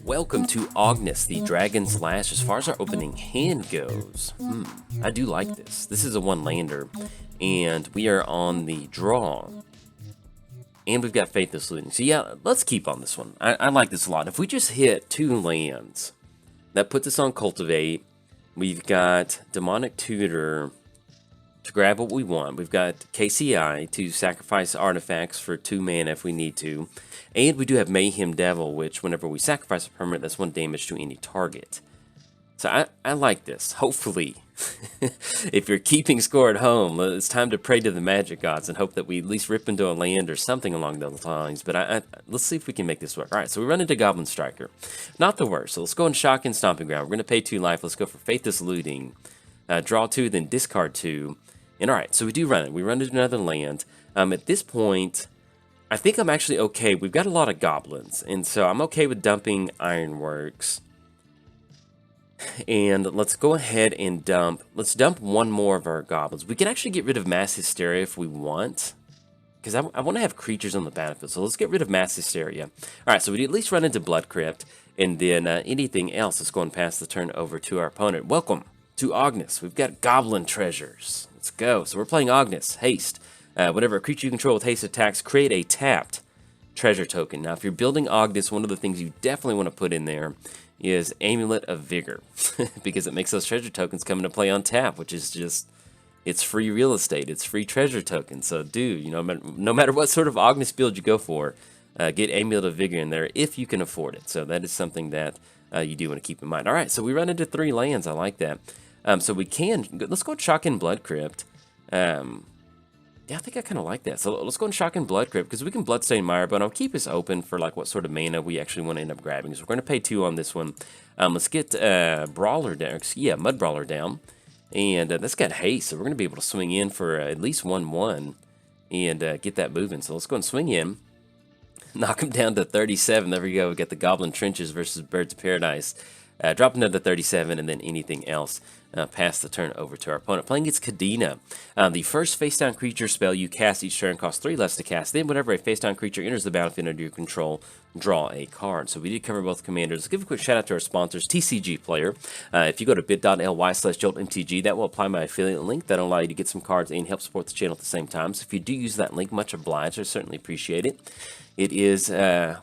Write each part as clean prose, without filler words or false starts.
Welcome to Ognis, the Dragon's Lash. As far as our opening hand goes, I do like this. This is a one-lander, and we are on the draw. And we've got Faithless Looting. So yeah, let's keep on this one. I like this a lot. If we just hit 2 lands, that puts us on Cultivate. We've got Demonic Tutor to grab what we want. We've got KCI to sacrifice artifacts for 2 mana if we need to. And we do have Mayhem Devil, which whenever we sacrifice a permanent, that's 1 damage to any target. So I like this. Hopefully, if you're keeping score at home, it's time to pray to the magic gods and hope that we at least rip into a land or something along those lines. But let's see if we can make this work. All right, so we run into Goblin Striker. Not the worst. So let's go and shock in Stomping Ground. We're going to pay 2 life. Let's go for Faithless Looting. Draw 2, then discard 2. And all right, so we do run it. We run into another land. At this point, I think I'm actually okay. We've got a lot of goblins, and so I'm okay with dumping Ironworks. And let's go ahead and dump. Let's dump 1 more of our goblins. We can actually get rid of Mass Hysteria if we want, because I want to have creatures on the battlefield. So let's get rid of Mass Hysteria. All right, so we at least run into Blood Crypt, and then anything else. Let's go and pass the turn over to our opponent. Welcome to Ognis. We've got Goblin Treasures. Let's go. So we're playing Ognis. Haste. Whenever a creature you control with haste attacks, create a tapped treasure token. Now, if you're building Ognis, one of the things you definitely want to put in there is Amulet of Vigor, because it makes those treasure tokens come into play on tap, which is just, it's free real estate. It's free treasure tokens. So, dude, you know, no matter what sort of Ognis build you go for, get Amulet of Vigor in there if you can afford it. So that is something that you do want to keep in mind. All right, so we run into 3 lands. I like that. So we can, let's go shock in Blood Crypt. Yeah, I think I kind of like that. So let's go and shock in Blood Crypt, because we can Bloodstain Mire, but I'll keep us open for like what sort of mana we actually want to end up grabbing. So we're going to pay 2 on this one. Let's get Brawler down. Yeah, Mud Brawler down. And that's got haste, so we're going to be able to swing in for at least 1/1 and get that moving. So let's go and swing in. Knock him down to 37. There we go. We got the Goblin Trenches versus Birds of Paradise. Drop another 37, and then anything else. Pass the turn over to our opponent. Playing against Kadena. The first face-down creature spell you cast each turn costs 3 less to cast. Then whenever a face-down creature enters the battlefield under your control, draw a card. So we did cover both commanders. Let's give a quick shout out to our sponsors, TCG Player. If you go to bit.ly/JoltMTG, that will apply my affiliate link. That'll allow you to get some cards and help support the channel at the same time. So if you do use that link, much obliged. I certainly appreciate it. It is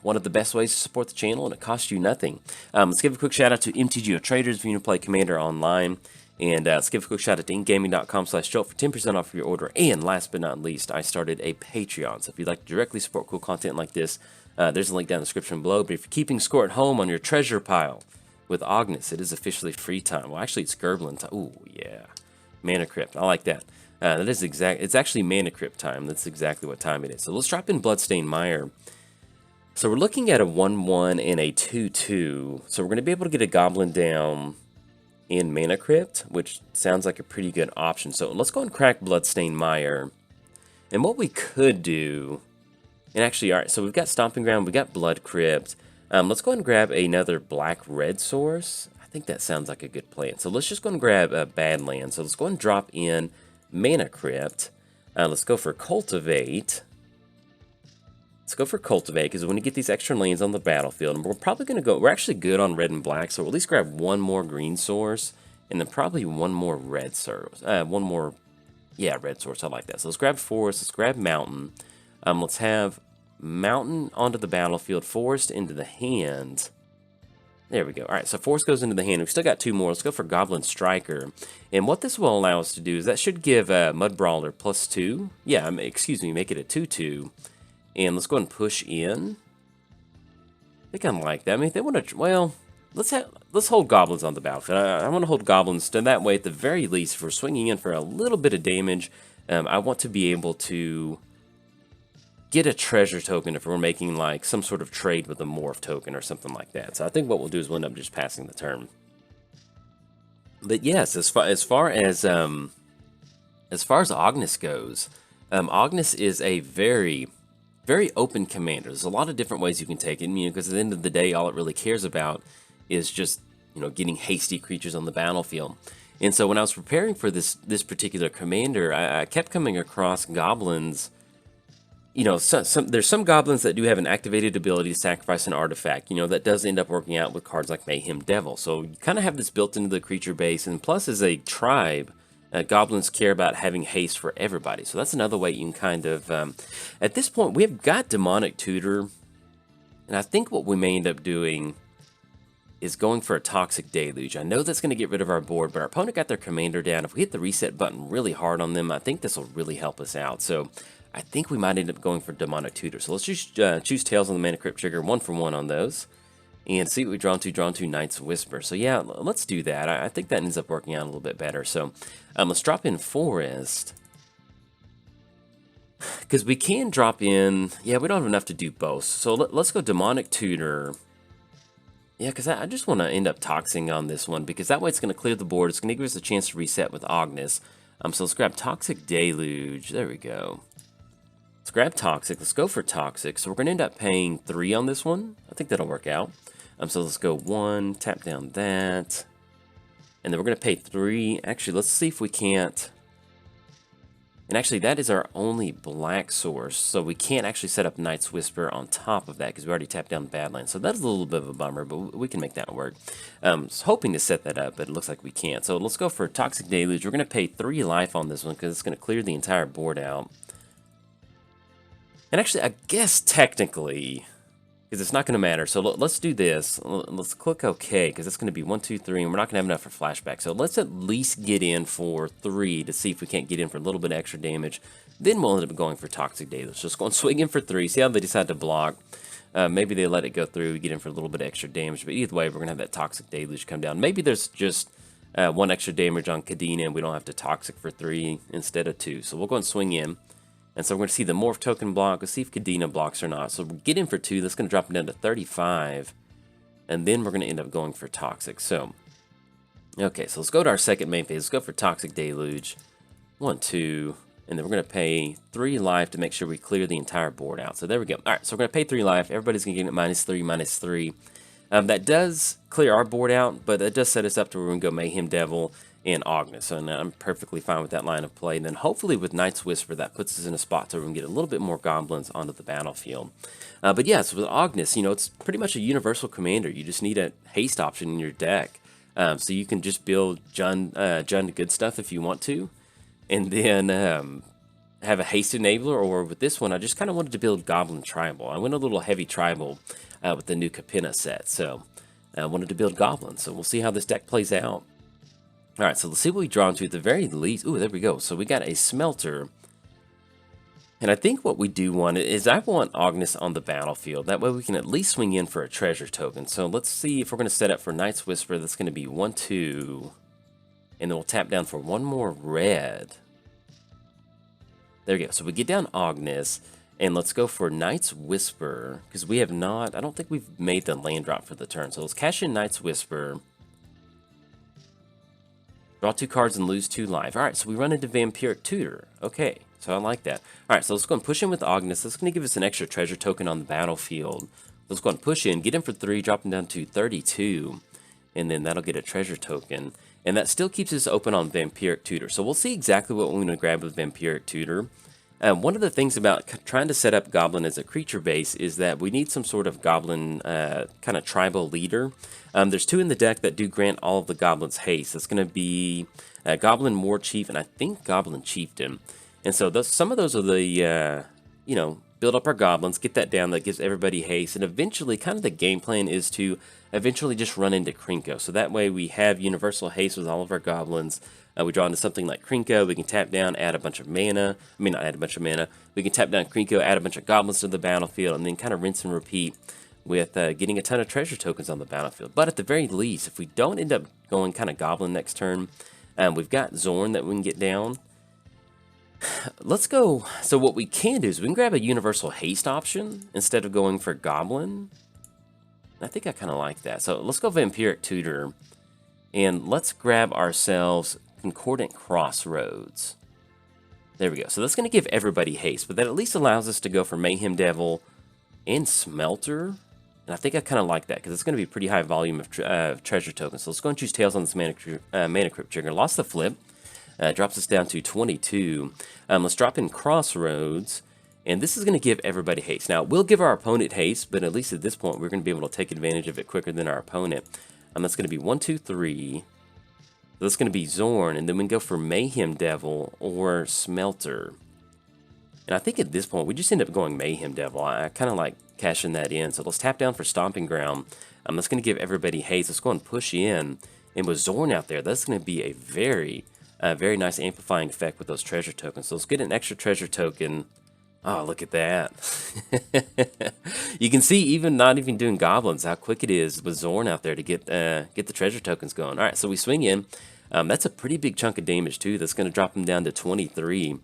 one of the best ways to support the channel, and it costs you nothing. Let's give a quick shout out to MTGOTraders if you want to play Commander online. And let's give a quick shout out to ingaming.com/Jolt for 10% off your order. And last but not least, I started a Patreon. So if you'd like to directly support cool content like this, there's a link down in the description below. But if you're keeping score at home on your treasure pile with Ognis, it is officially free time. Well, actually, it's Gerblin time. Ooh, yeah. Mana Crypt. I like that. That is exact. It's actually Mana Crypt time. That's exactly what time it is. So let's drop in Bloodstained Mire. So we're looking at a 1/1 and a 2/2. So we're going to be able to get a Goblin down in Mana Crypt, which sounds like a pretty good option. So let's go and crack Bloodstained Mire. And what we could do, and actually, all right, so we've got Stomping Ground, we've got Blood Crypt. Let's go and grab another black-red source. I think that sounds like a good plan. So let's just go and grab a Badland. So let's go and drop in Mana Crypt. Let's go for Cultivate. Let's go for Cultivate, because when you get these extra lands on the battlefield, and we're probably going to go, we're actually good on red and black, so we'll at least grab 1 more green source, and then probably 1 more red source. Red source, I like that. So let's grab Forest, let's grab Mountain. Let's have Mountain onto the battlefield, Forest into the hand. There we go. All right, so Forest goes into the hand. We've still got 2 more. Let's go for Goblin Striker. And what this will allow us to do is that should give Mud Brawler +2. Yeah, excuse me, make it a 2/2. And let's go ahead and push in. I think I like that. I mean, if they want to, well, let's hold goblins on the battlefield. I want to hold goblins, so that way, at the very least, if we're swinging in for a little bit of damage, I want to be able to get a treasure token if we're making like some sort of trade with a morph token or something like that. So I think what we'll do is we'll end up just passing the turn. But yes, as far as Ognis goes, Ognis is a very open commander. There's a lot of different ways you can take it, because at the end of the day, all it really cares about is just, getting hasty creatures on the battlefield. And so when I was preparing for this particular commander, I kept coming across goblins you know, there's some goblins that do have an activated ability to sacrifice an artifact. You know, that does end up working out with cards like Mayhem Devil. So you kind of have this built into the creature base, and plus as a tribe, goblins care about having haste for everybody. So that's another way you can kind of, at this point, we have got Demonic Tutor, and I think what we may end up doing is going for a Toxic Deluge. I know that's going to get rid of our board, but our opponent got their commander down. If we hit the reset button really hard on them, I think this will really help us out. So I think we might end up going for Demonic Tutor. So let's just choose Tails on the Mana Crypt Trigger, 1 for 1 on those, and see what we draw to Knight's Whisper. So yeah, let's do that. I think that ends up working out a little bit better. So let's drop in Forest, because we can drop in, yeah, we don't have enough to do both. So let's go Demonic Tutor. Yeah, because I just want to end up toxing on this one, because that way it's going to clear the board. It's going to give us a chance to reset with Ognis. So let's grab Toxic Deluge. There we go. Let's grab Toxic. Let's go for Toxic. So we're going to end up paying 3 on this one. I think that'll work out. So let's go 1, tap down that. And then we're going to pay 3. Actually, let's see if we can't. And actually, that is our only black source, so we can't actually set up Knight's Whisper on top of that because we already tapped down the Badlands. So that's a little bit of a bummer, but we can make that work. I was hoping to set that up, but it looks like we can't. So let's go for Toxic Deluge. We're going to pay 3 life on this one because it's going to clear the entire board out. And actually, I guess technically, because it's not going to matter. So let's do this. Let's click OK, because it's going to be 1, 2, 3, and we're not going to have enough for flashback. So let's at least get in for 3 to see if we can't get in for a little bit extra damage. Then we'll end up going for Toxic Deluge. Just go and swing in for 3. See how they decide to block. Maybe they let it go through, get in for a little bit extra damage. But either way, we're going to have that Toxic Deluge come down. Maybe there's just 1 extra damage on Kadena, and we don't have to Toxic for 3 instead of 2. So we'll go and swing in. And so we're going to see the Morph token block. Let's see if Kadena blocks or not. So we'll get in for 2. That's going to drop it down to 35. And then we're going to end up going for Toxic. So, okay, so let's go to our second main phase. Let's go for Toxic Deluge. 1, 2. And then we're going to pay 3 life to make sure we clear the entire board out. So there we go. All right, so we're going to pay 3 life. Everybody's going to get it -3, -3. That does clear our board out, but that does set us up to where we can go Mayhem Devil and Ognis, and I'm perfectly fine with that line of play. And then hopefully with Knight's Whisper, that puts us in a spot to where we can get a little bit more goblins onto the battlefield. But yeah, so with Ognis, you know, it's pretty much a universal commander. You just need a haste option in your deck. So you can just build Jund good stuff if you want to, and then have a haste enabler, or with this one, I just kind of wanted to build Goblin Tribal. I went a little heavy tribal with the new Kadena set, so I wanted to build goblins. So we'll see how this deck plays out. All right, so let's see what we draw into at the very least. Ooh, there we go. So we got a Smelter. And I think what we do want is I want Ognis on the battlefield. That way we can at least swing in for a treasure token. So let's see if we're going to set up for Knight's Whisper. That's going to be 1, 2. And then we'll tap down for 1 more red. There we go. So we get down Ognis. And let's go for Knight's Whisper. Because we have not, I don't think we've made the land drop for the turn. So let's cash in Knight's Whisper. Draw 2 cards and lose 2 life. All right, so we run into Vampiric Tutor. Okay, so I like that. All right, so let's go and push in with Ognis. That's going to give us an extra treasure token on the battlefield. Let's go and push in, get in for 3, drop him down to 32, and then that'll get a treasure token. And that still keeps us open on Vampiric Tutor. So we'll see exactly what we're going to grab with Vampiric Tutor. One of the things about trying to set up Goblin as a creature base is that we need some sort of Goblin kind of tribal leader. There's 2 in the deck that do grant all of the Goblins haste. That's going to be Goblin War Chief and I think Goblin Chieftain. And so some of those are the, you know, build up our Goblins, get that down, that gives everybody haste. And eventually, kind of the game plan is to eventually just run into Krinko. So that way we have universal haste with all of our Goblins. We draw into something like Krinko, we can tap down, add a bunch of mana. I mean, not add a bunch of mana. We can tap down Krinko, add a bunch of Goblins to the battlefield, and then kind of rinse and repeat with getting a ton of treasure tokens on the battlefield. But at the very least, if we don't end up going kind of Goblin next turn, we've got Zorn that we can get down. Let's go. So what we can do is we can grab a universal haste option instead of going for Goblin. I think I kind of like that. So let's go Vampiric Tutor, and let's grab ourselves Concordant Crossroads. There we go. So that's going to give everybody haste, but that at least allows us to go for Mayhem Devil and Smelter. And I think I kind of like that because it's going to be a pretty high volume of treasure tokens. So let's go and choose Tails on this Mana Crypt Trigger. Lost the flip. Drops us down to 22. Let's drop in Crossroads. And this is going to give everybody haste. Now, we'll give our opponent haste, but at least at this point, we're going to be able to take advantage of it quicker than our opponent. That's going to be 1, 2, 3. So that's going to be Zorn, and then we can go for Mayhem Devil or Smelter. And I think at this point, we just end up going Mayhem Devil. I kind of like cashing that in. So let's tap down for Stomping Ground. That's going to give everybody haste. Let's go and push in. And with Zorn out there, that's going to be a very nice amplifying effect with those treasure tokens. So let's get an extra treasure token. Oh, look at that. You can see, even not even doing goblins, how quick it is with Zorn out there to get the treasure tokens going. All right, so we swing in. That's a pretty big chunk of damage, too. That's going to drop them down to 23.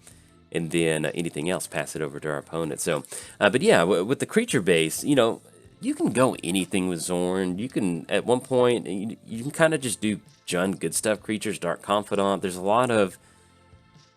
And then anything else, pass it over to our opponent. So, but yeah, with the creature base, you know, you can go anything with Zorn. You can, at one point, you can kind of just do Jund good stuff creatures, Dark Confidant. There's a lot of,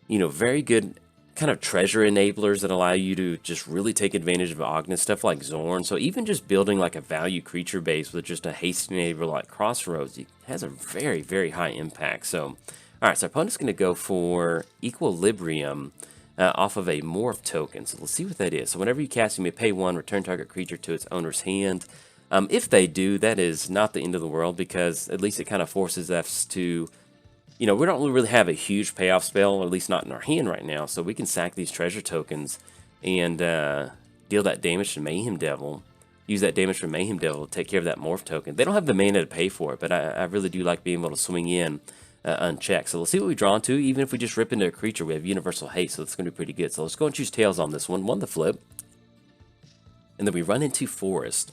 you know, very good kind of treasure enablers that allow you to just really take advantage of Ognis, stuff like Zorn. So even just building like a value creature base with just a haste enabler like Crossroads, it has a very, very high impact. So, all right, so our opponent's going to go for Equilibrium off of a Morph token. So let's see what that is. So whenever you cast, you may pay 1, return target creature to its owner's hand. If they do, that is not the end of the world, because at least it kind of forces us to, you know, we don't really have a huge payoff spell, or at least not in our hand right now, so we can sack these treasure tokens and deal that damage to Mayhem Devil. Use that damage from Mayhem Devil to take care of that Morph token. They don't have the mana to pay for it, but I really do like being able to swing in unchecked. So let's see what we draw into. Even if we just rip into a creature, we have Universal Haste, so it's going to be pretty good. So let's go and choose Tails on this one. 1 the flip. And then we run into Forest.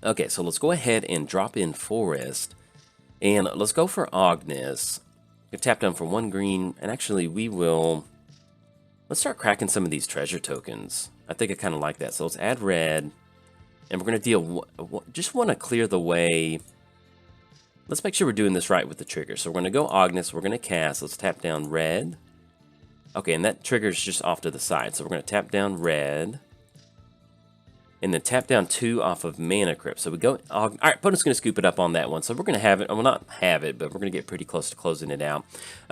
Okay, so let's go ahead and drop in Forest. And let's go for Ognis. We tap down for 1 green, and actually we will... Let's start cracking some of these treasure tokens. I think I kind of like that. So let's add red, and we're going to deal... Just want to clear the way... Let's make sure we're doing this right with the trigger. So we're going to go Ognis, we're going to cast. Let's tap down red. Okay, and that trigger is just off to the side. So we're going to tap down red. And then tap down 2 off of Mana Crypt. So we go... All right, opponent's going to scoop it up on that one. So we're going to have it... Well, not have it, but we're going to get pretty close to closing it out.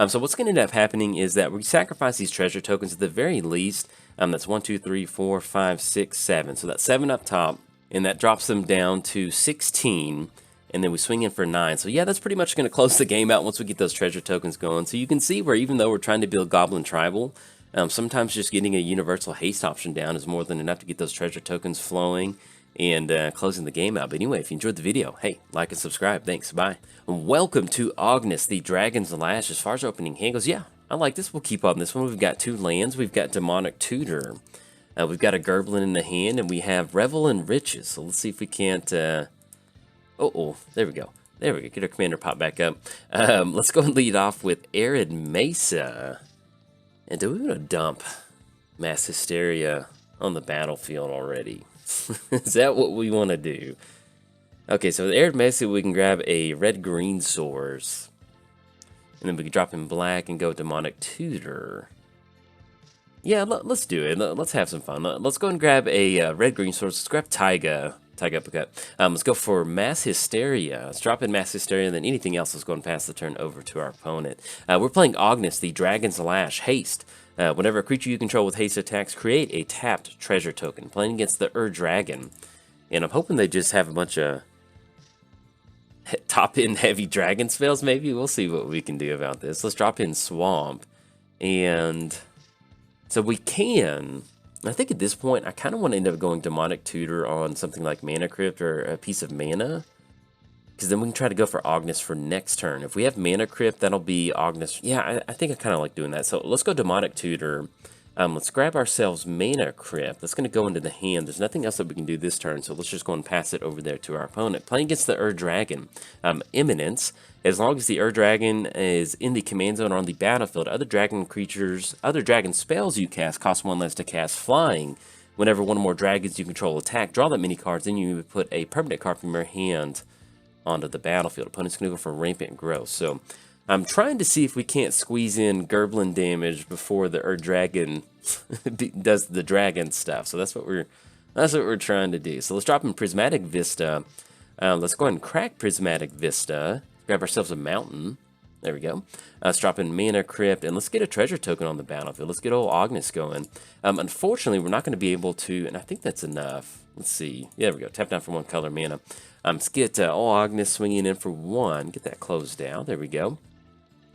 So what's going to end up happening is that we sacrifice these treasure tokens at the very least. That's 1, 2, 3, 4, 5, 6, 7. So that's 7 up top. And that drops them down to 16. And then we swing in for 9. So yeah, that's pretty much going to close the game out once we get those treasure tokens going. So you can see where even though we're trying to build Goblin Tribal, sometimes just getting a Universal Haste option down is more than enough to get those treasure tokens flowing and closing the game out. But anyway, if you enjoyed the video, hey, like and subscribe. Thanks, bye. Welcome to Ognis, the Dragon's Lash. As far as opening hand goes, yeah, I like this. We'll keep on this one. We've got 2 lands. We've got Demonic Tutor. We've got a Gerblin in the hand, and we have Revel in Riches. So let's see if we can't... Oh, there we go. There we go. Get our commander pop back up. Let's go and lead off with Arid Mesa. And do we want to dump Mass Hysteria on the battlefield already? Is that what we want to do? Okay, so with Arid Mesa, we can grab a red-green source. And then we can drop in black and go Demonic Tutor. Yeah, let's do it. Let's have some fun. Let's go and grab a red-green source. Let's grab Taiga. Let's go for Mass Hysteria. Let's drop in Mass Hysteria, and then anything else is going to pass the turn over to our opponent. We're playing Ognis, the Dragon's Lash. Haste. Whenever a creature you control with haste attacks, create a tapped treasure token. Playing against the Dragon. And I'm hoping they just have a bunch of top-end heavy dragon spells, maybe. We'll see what we can do about this. Let's drop in Swamp. And so we can... I think at this point, I kind of want to end up going Demonic Tutor on something like Mana Crypt or a piece of mana. Because then we can try to go for Ognis for next turn. If we have Mana Crypt, that'll be Ognis. Yeah, I think I kind of like doing that. So let's go Demonic Tutor. Let's grab ourselves Mana Crypt. That's going to go into the hand. There's nothing else that we can do this turn, so let's just go and pass it over there to our opponent. Playing against the Dragon. Imminence. As long as the Dragon is in the command zone or on the battlefield, other dragon spells you cast cost 1 less to cast. Flying. Whenever one or more dragons you control attack, draw that many cards, then you put a permanent card from your hand onto the battlefield. Opponent's going to go for Rampant Growth. So I'm trying to see if we can't squeeze in Gerblin damage before the Dragon does the dragon stuff. So that's what we're trying to do. So let's drop in Prismatic Vista. Let's go ahead and crack Prismatic Vista. Grab ourselves a mountain. There we go. Let's drop in Mana Crypt, and let's get a treasure token on the battlefield. Let's get old Ognis going. Unfortunately, we're not going to be able to, and I think that's enough. Let's see. Yeah, there we go. Tap down for 1 color mana. Let's get old Ognis swinging in for 1. Get that closed down. There we go.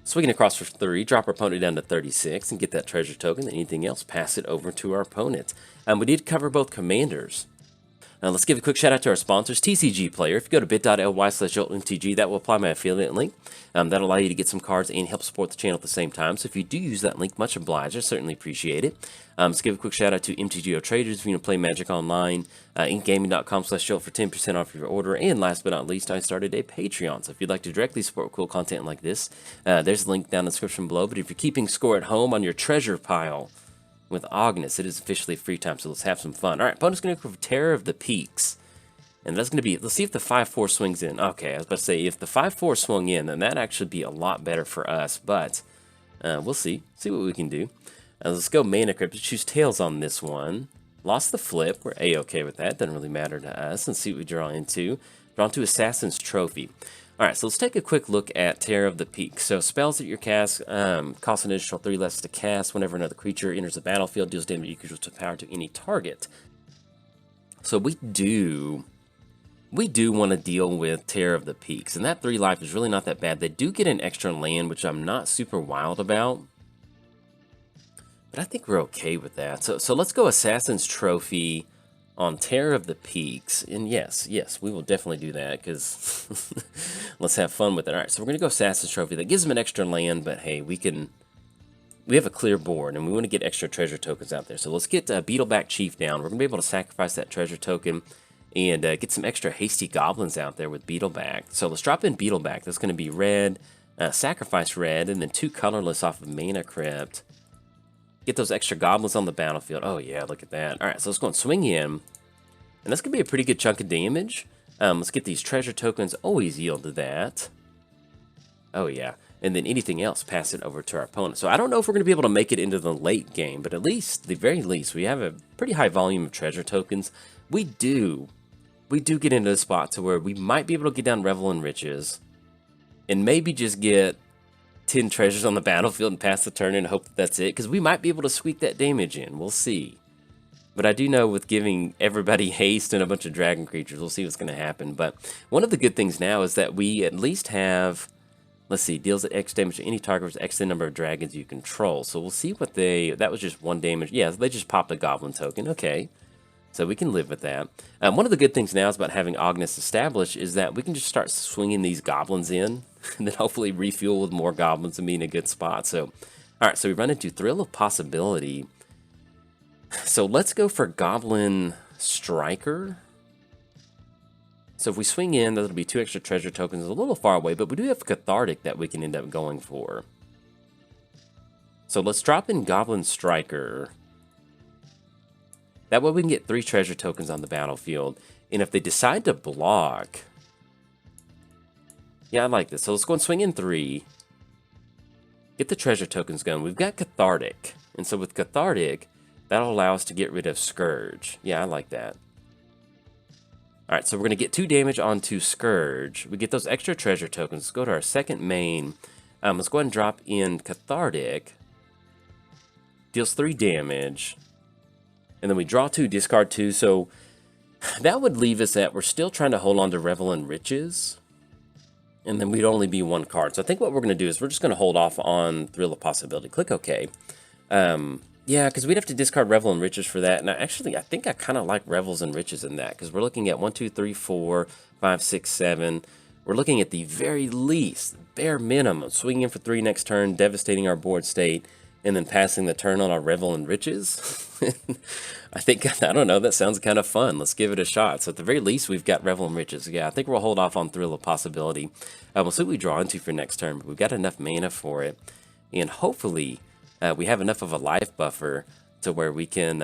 Swinging across for 3, drop our opponent down to 36, and get that treasure token. Anything else, pass it over to our opponent. We need to cover both commanders. Let's give a quick shout out to our sponsors, TCG Player. If you go to bit.ly/JoltMTG, that will apply my affiliate link. That'll allow you to get some cards and help support the channel at the same time. So if you do use that link, much obliged. I certainly appreciate it. Let's give a quick shout out to MTGOTraders if you want to play Magic online. Inkgaming.com/Jolt for 10% off your order. And last but not least, I started a Patreon. So if you'd like to directly support cool content like this, there's a link down in the description below. But if you're keeping score at home on your treasure pile with Ognis, it is officially free time, so let's have some fun. All right, opponent's going to go for Terror of the Peaks. And that's going to be, let's see if the 5-4 swings in. Okay, I was about to say, if the 5-4 swung in, then that'd actually be a lot better for us, but we'll see. See what we can do. Let's go Mana Crypt. Choose Tails on this one. Lost the flip. We're A-okay with that. Doesn't really matter to us. Let's see what we draw into. Draw into Assassin's Trophy. All right, so let's take a quick look at Terror of the Peak. So spells that your cast cost an additional 3 less to cast whenever another creature enters the battlefield, deals damage equal to power to any target. So we do want to deal with Terror of the Peaks, and that 3 life is really not that bad. They do get an extra land, which I'm not super wild about, but I think we're okay with that. So let's go Assassin's Trophy on Terror of the Peaks, and yes, we will definitely do that, because let's have fun with it. All right, so we're going to go Assassin's Trophy. That gives them an extra land, but hey, we have a clear board, and we want to get extra treasure tokens out there. So let's get Beetleback Chief down. We're going to be able to sacrifice that treasure token and get some extra hasty goblins out there with Beetleback. So let's drop in Beetleback. That's going to be red, sacrifice red, and then 2 colorless off of Mana Crypt. Get those extra goblins on the battlefield. Oh yeah, look at that. All right, so let's go and swing in. And that's going to be a pretty good chunk of damage. Let's get these treasure tokens. Always yield to that. Oh yeah. And then anything else, pass it over to our opponent. So I don't know if we're going to be able to make it into the late game, but at least, the very least, we have a pretty high volume of treasure tokens. We do get into a spot to where we might be able to get down Revel in Riches and maybe just get 10 treasures on the battlefield and pass the turn and hope that that's it, because we might be able to squeak that damage in. We'll see. But I do know with giving everybody haste and a bunch of dragon creatures, we'll see what's going to happen. But one of the good things now is that we at least have, let's see, deals X damage to any target with X number of dragons you control. So we'll see what that was just 1 damage. Yeah, they just popped a goblin token. Okay. So we can live with that. One of the good things now is about having Ognis established is that we can just start swinging these goblins in and then hopefully refuel with more goblins and be in a good spot. So, all right, so we run into Thrill of Possibility. So let's go for Goblin Striker. So if we swing in, that'll be 2 extra treasure tokens. It's a little far away, but we do have Cathartic that we can end up going for. So let's drop in Goblin Striker. That way we can get 3 treasure tokens on the battlefield. And if they decide to block... Yeah, I like this. So let's go and swing in 3. Get the treasure tokens going. We've got Cathartic. And so with Cathartic, that'll allow us to get rid of Scourge. Yeah, I like that. Alright, so we're going to get 2 damage onto Scourge. We get those extra treasure tokens. Let's go to our second main. Let's go ahead and drop in Cathartic. Deals 3 damage. And then we draw 2, discard 2. So that would leave us at, we're still trying to hold on to Revel in Riches. And then we'd only be 1 card. So I think what we're going to do is we're just going to hold off on Thrill of Possibility. Click OK. Yeah, because we'd have to discard Revel in Riches for that. And I think I kind of like Revels in Riches in that. Because we're looking at 1, 2, 3, 4, 5, 6, 7. We're looking at the very least, bare minimum, swinging in for 3 next turn, devastating our board state, and then passing the turn on our Revel in Riches. I don't know, that sounds kind of fun. Let's give it a shot. So at the very least, we've got Revel in Riches. Yeah, I think we'll hold off on Thrill of Possibility. We'll see what we draw into for next turn, but we've got enough mana for it. And hopefully, we have enough of a life buffer to where we can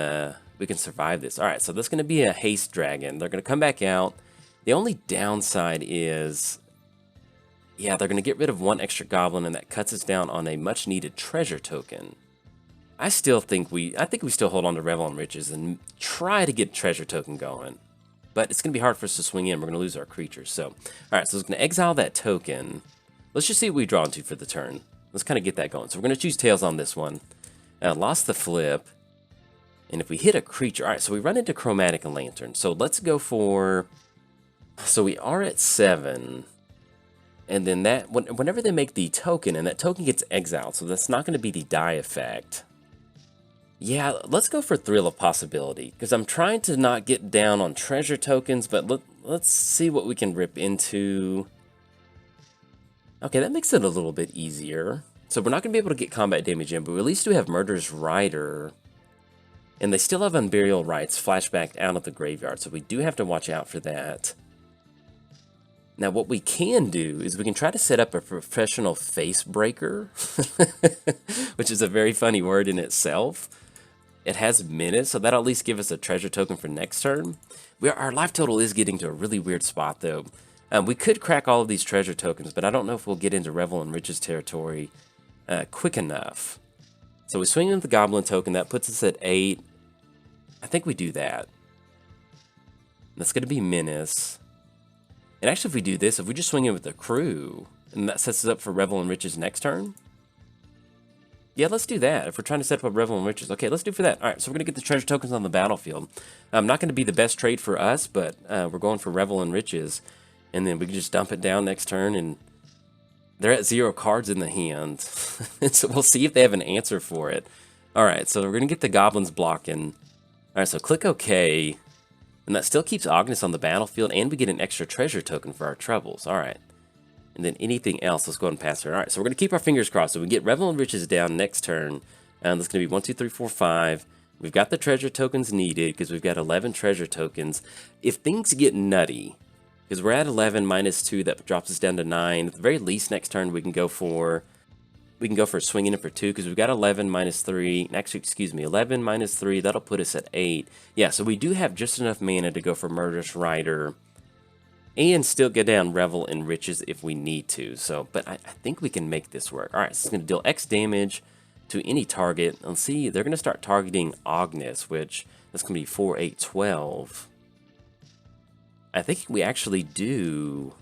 survive this. All right, so that's going to be a haste dragon. They're going to come back out. The only downside is, yeah, they're going to get rid of 1 extra goblin, and that cuts us down on a much-needed treasure token. I think we still hold on to Revel in Riches and try to get treasure token going. But it's going to be hard for us to swing in. We're going to lose our creatures. So, all right, so it's going to exile that token. Let's just see what we draw into for the turn. Let's kind of get that going. So we're going to choose tails on this one. Lost the flip. And if we hit a creature... Alright, so we run into Chromatic Lantern. So let's go for... So we are at 7. And then that... Whenever they make the token, and that token gets exiled, so that's not going to be the die effect. Yeah, let's go for Thrill of Possibility. Because I'm trying to not get down on treasure tokens, but let's see what we can rip into... Okay, that makes it a little bit easier. So we're not going to be able to get combat damage in, but we at least do have Murderous Rider. And they still have Unburial Rites flashbacked out of the graveyard, so we do have to watch out for that. Now what we can do is we can try to set up a Professional Face Breaker, which is a very funny word in itself. It has Menace, so that'll at least give us a treasure token for next turn. Our life total is getting to a really weird spot, though. We could crack all of these treasure tokens, but I don't know if we'll get into Revel in Riches territory quick enough. So we swing into the Goblin token. That puts us at 8. I think we do that. That's going to be Menace. And actually, if we do this, if we just swing in with the Crew, and that sets us up for Revel in Riches next turn. Yeah, let's do that. If we're trying to set up a Revel in Riches. Okay, let's do for that. All right, so we're going to get the treasure tokens on the battlefield. Not going to be the best trade for us, but we're going for Revel in Riches. And then we can just dump it down next turn, and they're at 0 cards in the hand. So we'll see if they have an answer for it. Alright, so we're going to get the Goblins blocking. Alright, so click OK. And that still keeps Ognis on the battlefield, and we get an extra treasure token for our troubles. Alright. And then anything else, let's go ahead and pass her. Alright, so we're going to keep our fingers crossed. So we get Revel in Riches down next turn. That's going to be 1, 2, 3, 4, 5. We've got the treasure tokens needed, because we've got 11 treasure tokens. If things get nutty... Because we're at 11 minus 2, that drops us down to 9. At the very least, next turn we can go for swinging in for 2, because we've got 11 minus 3. Actually, excuse me, 11 minus 3. That'll put us at 8. Yeah, so we do have just enough mana to go for Murderous Rider, and still get down Revel in Riches if we need to. So, but I think we can make this work. All right, so it's going to deal X damage to any target. Let's see, they're going to start targeting Ognis, which that's going to be 4, 8, 12. I think we actually do.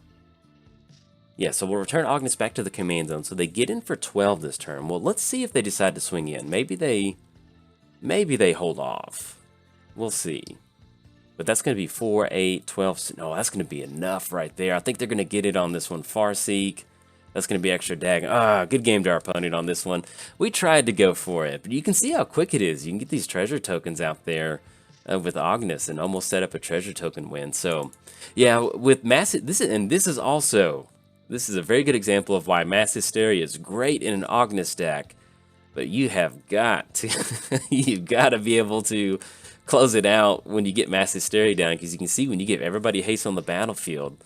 Yeah, so we'll return Ognis back to the command zone. So they get in for 12 this turn. Well, let's see if they decide to swing in. Maybe they hold off. We'll see. But that's going to be 4, 8, 12. No, that's going to be enough right there. I think they're going to get it on this one. Farseek. That's going to be extra dag. Good game to our opponent on this one. We tried to go for it, but you can see how quick it is. You can get these treasure tokens out there with Ognis and almost set up a treasure token win. So, yeah, with massive, this is a very good example of why Mass Hysteria is great in an Ognis deck, but you have got to you've got to be able to close it out when you get Mass Hysteria down, because you can see when you give everybody haste on the battlefield,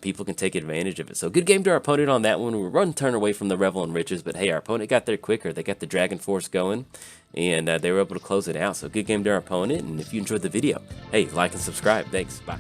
people can take advantage of it. So good game to our opponent on that one. We were one turn away from the Revel in Riches, but hey, our opponent got there quicker. They got the Dragon Force going, and they were able to close it out. So good game to our opponent, and if you enjoyed the video, hey, like and subscribe. Thanks. Bye.